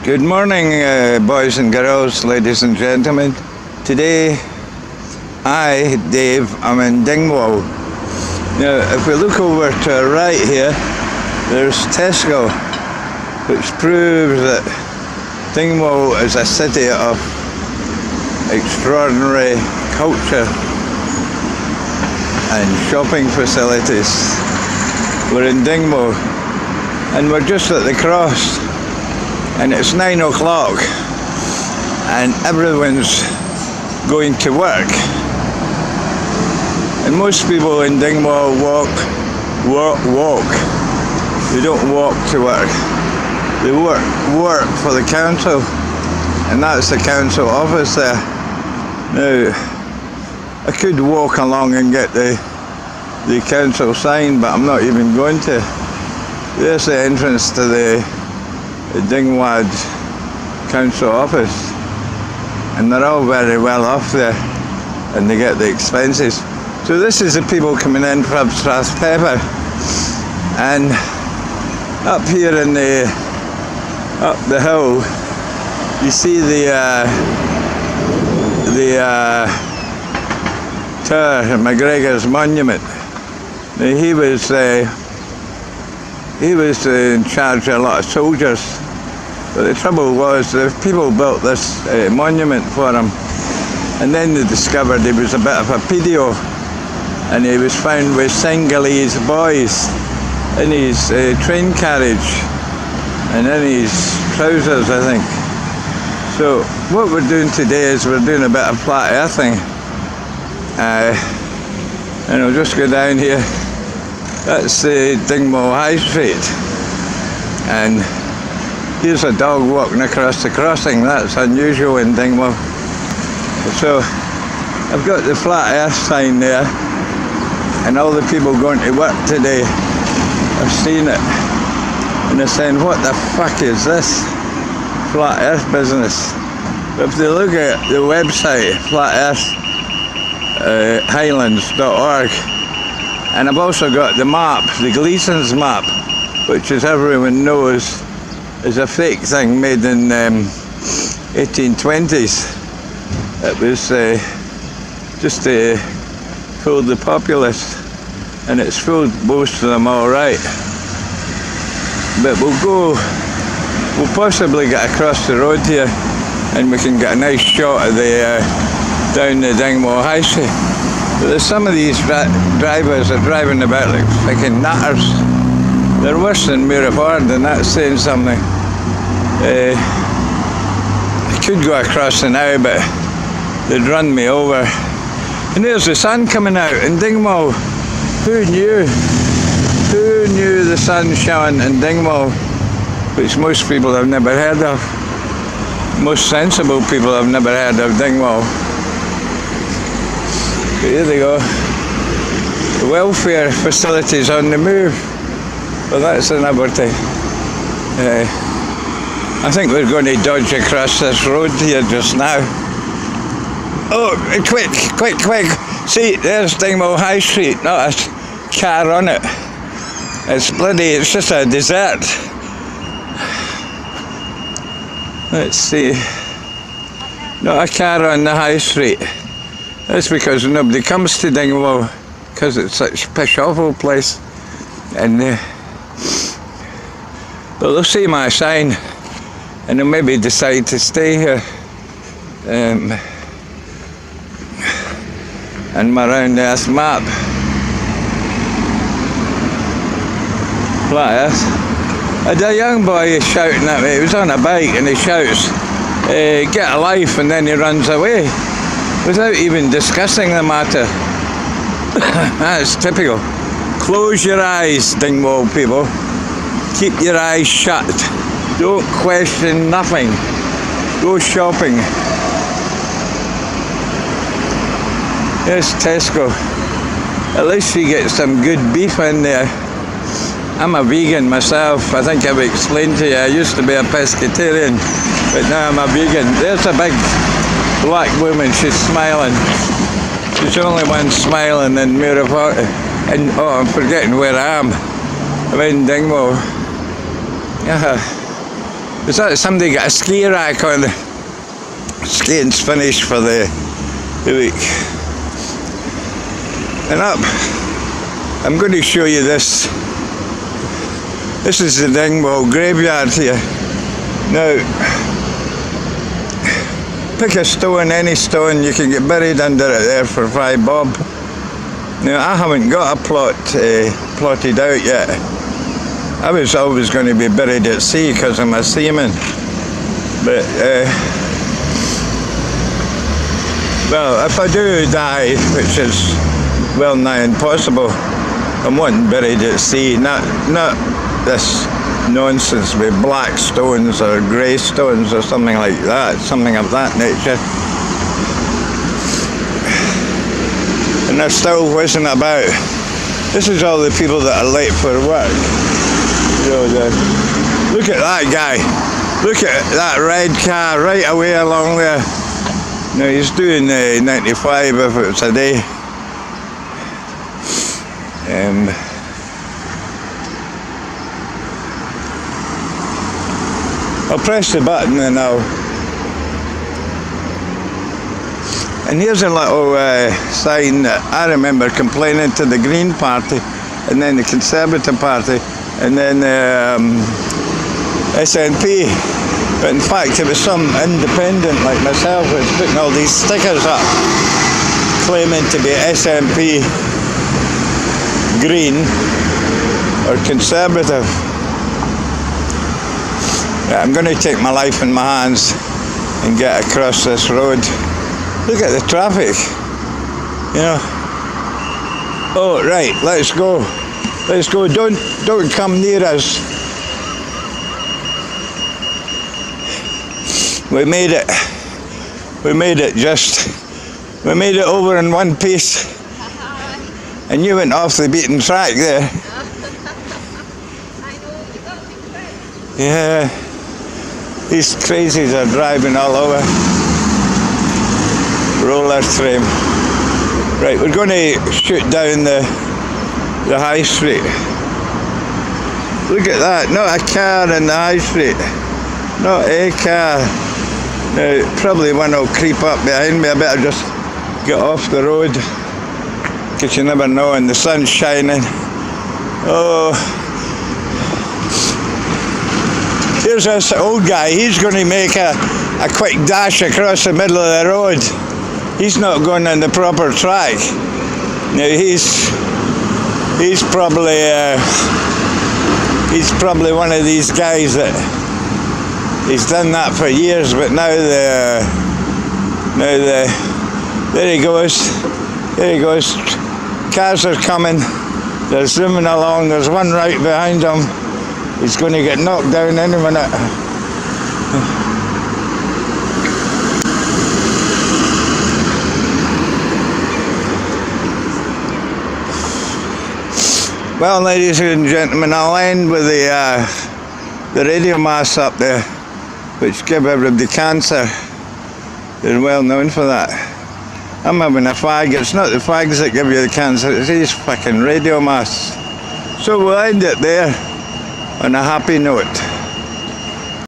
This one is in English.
Good morning, boys and girls, ladies and gentlemen. Today, Dave, I'm in Dingwad. Now, if we look over to our right here, there's Tesco, which proves that Dingwad is a city of extraordinary culture and shopping facilities. We're in Dingwad, and we're just at the cross. And it's 9 o'clock and everyone's going to work. And most people in Dingwad walk. They don't walk to work. They work for the council, and that's the council office there. Now, I could walk along and get the council sign, but I'm not even going to. There's the entrance to the Dingwad council office, and they're all very well off there, and they get the expenses. So this is the people coming in from Strathpepper, and up here in up the hill, you see the tower, McGregor's monument. Now, he was in charge of a lot of soldiers, but the trouble was the people built this monument for him, and then they discovered he was a bit of a pedo, and he was found with Senegalese boys in his train carriage and in his trousers, I think. So what we're doing today is we're doing a bit of flat earthing, and I'll just go down here. That's the Dingwad High Street, and here's a dog walking across the crossing. That's unusual in Dingwad. So I've got the flat earth sign there, and all the people going to work today have seen it, and they're saying, what the fuck is this flat earth business? But if they look at the website, flatearthhighlands.org, and I've also got the map, the Gleason's map, which, as everyone knows, is a fake thing made in 1820s. It was just to fool the populace, and it's fooled most of them all right. But we'll possibly get across the road here, and we can get a nice shot of the down the Dingwad High Street. But there's some of these drivers are driving about like fucking nutters. They're worse than Miraford, and that's saying something. I could go across the now, but they'd run me over. And there's the sun coming out in Dingwad. Who knew? Who knew the sun shone in Dingwad, which most people have never heard of. Most sensible people have never heard of Dingwad. Here they go. The welfare facilities on the move. Well, that's another thing. I think we're going to dodge across this road here just now. Oh, quick! See, there's Dingwad High Street, not a car on it. It's just a desert. Let's see. Not a car on the High Street. That's because nobody comes to Dingwad, because it's such a pish-awful place. And but they'll see my sign, and they'll maybe decide to stay here. And my round earth map. Flat earth. I had a young boy shouting at me. He was on a bike, and he shouts, "Get a life," and then he runs away, without even discussing the matter. That's typical. Close your eyes, Dingwad people. Keep your eyes shut. Don't question nothing. Go shopping. Yes, Tesco. At least you get some good beef in there. I'm a vegan myself. I think I've explained to you. I used to be a pescatarian, but now I'm a vegan. There's a big black woman. She's smiling. She's the only one smiling in Miraford. And oh, I'm forgetting where I am. I'm in Dingwad. Was that somebody got a ski rack on? Skiing's finished for the week. And up, I'm going to show you this. This is the Dingwad graveyard here. Now, pick a stone, any stone, you can get buried under it there for $5 bob. Now, I haven't got a plot plotted out yet. I was always going to be buried at sea because I'm a seaman. But, well, if I do die, which is well nigh impossible, I'm wanting buried at sea, not this nonsense with black stones or grey stones or something like that, something of that nature. And there still wasn't about. This is all the people that are late for work. You know, look at that guy. Look at that red car right away along there. Now he's doing 95 if it's a day. I'll press the button and and here's a little sign that I remember complaining to the Green Party and then the Conservative Party and then SNP. But in fact it was some independent like myself who was putting all these stickers up claiming to be SNP, Green or Conservative. I'm going to take my life in my hands and get across this road. Look at the traffic, you know. Oh, right, let's go. Let's go. Don't come near us. We made it. We made it we made it over in one piece. And you went off the beaten track there. Yeah. These crazies are driving all over. Roller trim. Right, we're going to shoot down the high street. Look at that, not a car in the high street. Not a car. Now, probably one will creep up behind me. I better just get off the road. Because you never know, and the sun's shining. Oh. Here's this old guy, he's going to make a quick dash across the middle of the road. He's not going on the proper track. Now he's probably one of these guys that he's done that for years, but there he goes. Cars are coming, they're zooming along, there's one right behind him. He's going to get knocked down any minute. Well, ladies and gentlemen, I'll end with the radio masts up there, which give everybody cancer. They're well known for that. I'm having a fag. It's not the fags that give you the cancer, it's these fucking radio masts. So we'll end it there on a happy note.